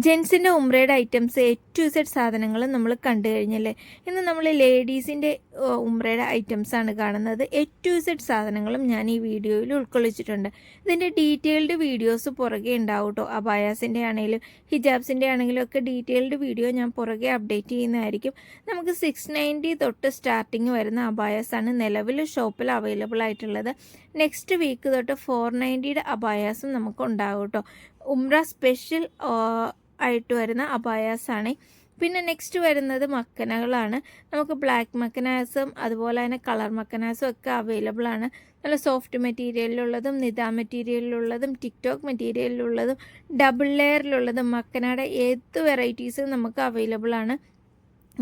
ജെൻസിൻ്റെ ഉംറയുടെ items A to Z സാധനങ്ങൾ നമ്മൾ കണ്ടു കഴിഞ്ഞല്ലേ. ഇന്ന് നമ്മൾ ലേഡീസിൻ്റെ ഉംറയുടെ ഐറ്റംസാണ് കാണുന്നത്. എ ടു സെഡ് സാധനങ്ങളും ഞാൻ ഈ വീഡിയോയിൽ ഉൾക്കൊള്ളിച്ചിട്ടുണ്ട്. ഇതിൻ്റെ ഡീറ്റെയിൽഡ് വീഡിയോസ് പുറകെ ഉണ്ടാവും കേട്ടോ. അബായാസിൻ്റെ ആണെങ്കിലും ഹിജാബ്സിൻ്റെ ആണെങ്കിലും ഒക്കെ ഡീറ്റെയിൽഡ് വീഡിയോ ഞാൻ പുറകെ അപ്ഡേറ്റ് ചെയ്യുന്നതായിരിക്കും. നമുക്ക് 690 തൊട്ട് സ്റ്റാർട്ടിങ് വരുന്ന അബായാസാണ് നിലവിൽ ഷോപ്പിൽ അവൈലബിൾ ആയിട്ടുള്ളത്. നെക്സ്റ്റ് വീക്ക് തൊട്ട് 490യുടെ അബായാസും നമുക്ക് ഉണ്ടാകും കേട്ടോ. ഉംറ സ്പെഷ്യൽ ആയിട്ട് വരുന്ന അബായാസാണ്. പിന്നെ നെക്സ്റ്റ് വരുന്നത് മക്കനകളാണ്. നമുക്ക് ബ്ലാക്ക് മക്കനാസും അതുപോലെ തന്നെ കളർ മക്കനാസും ഒക്കെ അവൈലബിൾ ആണ്. നല്ല സോഫ്റ്റ് മെറ്റീരിയലിലുള്ളതും നിദാ മെറ്റീരിയലിലുള്ളതും ടിക്ടോക്ക് മെറ്റീരിയലിലുള്ളതും ഡബിൾ ലെയറിലുള്ളതും മക്കനയുടെ ഏത് വെറൈറ്റീസും നമുക്ക് അവൈലബിൾ ആണ്.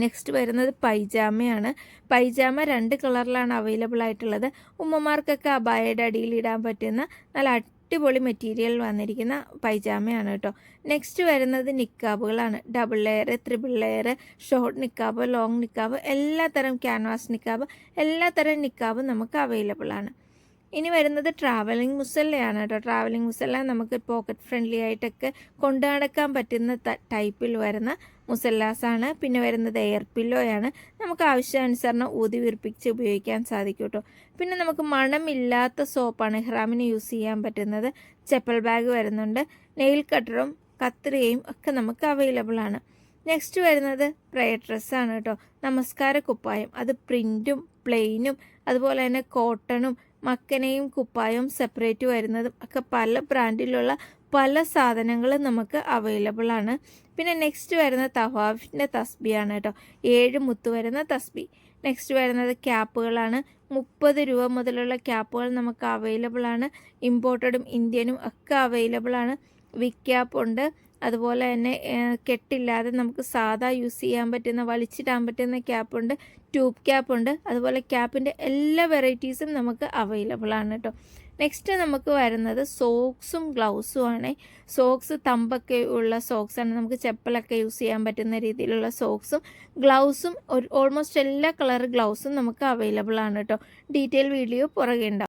നെക്സ്റ്റ് വരുന്നത് പൈജാമയാണ്. പൈജാമ 2 കളറിലാണ് അവൈലബിൾ ആയിട്ടുള്ളത്. ഉമ്മമാർക്കൊക്കെ അബായയുടെ അടിയിൽ ഇടാൻ പറ്റുന്ന നല്ല അടിപൊളി മെറ്റീരിയൽ വന്നിരിക്കുന്ന പൈജാമയാണ് കേട്ടോ. നെക്സ്റ്റ് വരുന്നത് നിക്കാബുകളാണ്. Double layer, triple layer, short നിക്കാബ്, ലോങ് നിക്കാബ്, എല്ലാത്തരം ക്യാൻവാസ് നിക്കാബ്, എല്ലാത്തരം നിക്കാബും നമുക്ക് അവൈലബിൾ ആണ്. ഇനി വരുന്നത് ട്രാവലിംഗ് മുസല്ലയാണ് കേട്ടോ. ട്രാവലിംഗ് മുസല്ല നമുക്ക് പോക്കറ്റ് ഫ്രണ്ട്ലി ആയിട്ടൊക്കെ കൊണ്ടു നടക്കാൻ പറ്റുന്ന ടൈപ്പിൽ വരുന്ന മുസല്ലാസാണ്. പിന്നെ വരുന്നത് എയർ പില്ലോയാണ്. നമുക്ക് ആവശ്യാനുസരണം ഊതി വീർപ്പിച്ച് ഉപയോഗിക്കാൻ സാധിക്കും കേട്ടോ. പിന്നെ നമുക്ക് മണമില്ലാത്ത സോപ്പാണ് ഇഹ്റാമിന് യൂസ് ചെയ്യാൻ പറ്റുന്നത്. ചെപ്പൽ ബാഗ് വരുന്നുണ്ട്. നെയിൽ കട്ടറും കത്രികയും ഒക്കെ നമുക്ക് അവൈലബിൾ ആണ്. നെക്സ്റ്റ് വരുന്നത് പ്രയർ ഡ്രസ്സാണ് കേട്ടോ. നമസ്കാര കുപ്പായം, അത് പ്രിൻറ്റും പ്ലെയിനും അതുപോലെ തന്നെ കോട്ടണും മക്കനയും കുപ്പായവും സെപ്പറേറ്റ് വരുന്നതും ഒക്കെ പല ബ്രാൻഡിലുള്ള പല സാധനങ്ങളും നമുക്ക് അവൈലബിൾ ആണ്. പിന്നെ നെക്സ്റ്റ് വരുന്ന തവാഫിൻ്റെ തസ്ബിയാണ് കേട്ടോ. 7 മുത്ത് വരുന്ന തസ്ബി. നെക്സ്റ്റ് വരുന്നത് ക്യാപ്പുകളാണ്. 30 രൂപ മുതലുള്ള ക്യാപ്പുകൾ നമുക്ക് അവൈലബിൾ ആണ്. ഇമ്പോർട്ടഡും ഇന്ത്യനും ഒക്കെ അവൈലബിൾ ആണ്. വിഗ് ക്യാപ്പ് ഉണ്ട്. അതുപോലെ തന്നെ കെട്ടില്ലാതെ നമുക്ക് സാധാ യൂസ് ചെയ്യാൻ പറ്റുന്ന വലിച്ചിടാൻ പറ്റുന്ന ക്യാപ്പുണ്ട്. ട്യൂബ് ക്യാപ്പുണ്ട്. അതുപോലെ ക്യാപ്പിൻ്റെ എല്ലാ വെറൈറ്റീസും നമുക്ക് അവൈലബിൾ ആണ് കേട്ടോ. നെക്സ്റ്റ് നമുക്ക് വരുന്നത് സോക്സും ഗ്ലൗസും ആണ്. സോക്സ് തമ്പൊക്കെ ഉള്ള സോക്സാണ്. നമുക്ക് ചെപ്പലൊക്കെ യൂസ് ചെയ്യാൻ പറ്റുന്ന രീതിയിലുള്ള സോക്സും ഗ്ലൗസും ഓൾമോസ്റ്റ് എല്ലാ കളർ ഗ്ലൗസും നമുക്ക് അവൈലബിൾ ആണ് കേട്ടോ. ഡീറ്റെയിൽ വീഡിയോ പുറകെ ഉണ്ടാവും.